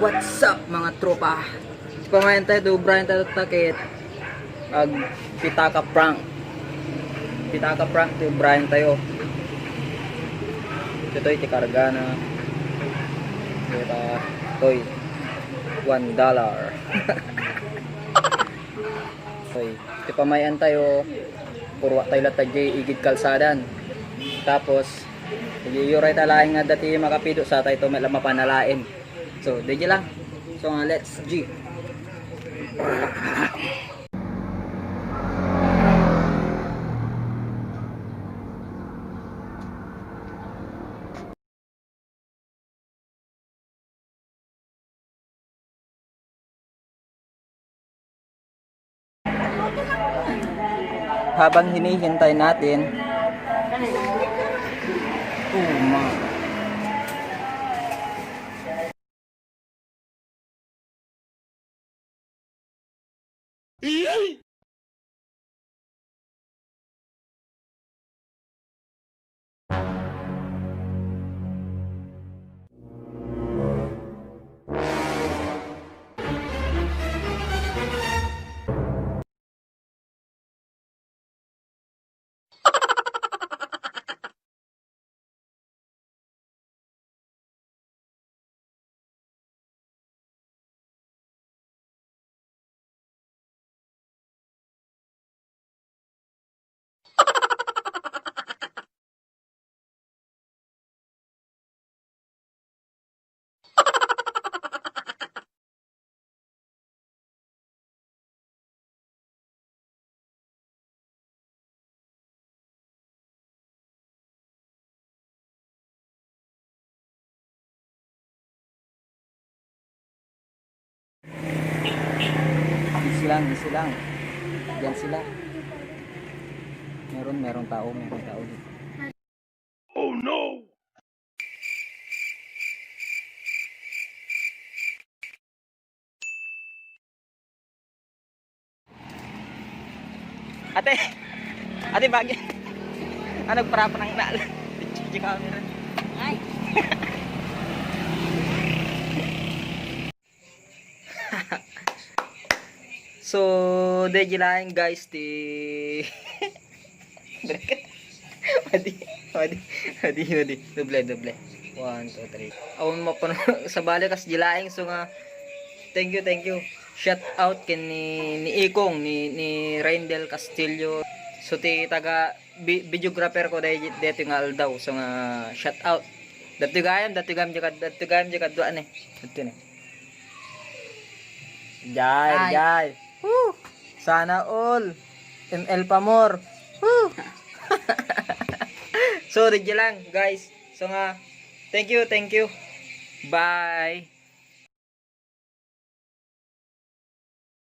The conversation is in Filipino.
What's up mga tropa? Pamayan tayo do Brian tayo takit. Ag pitaka prank. Pitaka prank to Brian tayo. Ito iti karga na. Ito toy $1. Toy. Iti pamayan tayo. Purwa tayo latag igid kalsadan. Tapos yuray talaing nga dati makapido sa tayo may mapanalain. So, DJ lang. So, let's G. Habang hinihintay natin, easy lang. Diyan sila. Meron tao dito. Oh no! Ate bagay. Nagparapa ng nal. Chichi camera. Ay. So, DJ lang guys ti Wadi. Doble. 1, 2, 3. Awon mo pa sa bali kas gilaing so nga thank you. Shout out ken ni Ikong ni Rendel Castillo. So ti taga videographer ko dito nga aldaw. So nga shout out. Datugayam jikad duan eh. Ito ne. Jai. Woo! Sana all. ML Pamor. Woo! So, DJ lang, guys. So nga, thank you. Bye.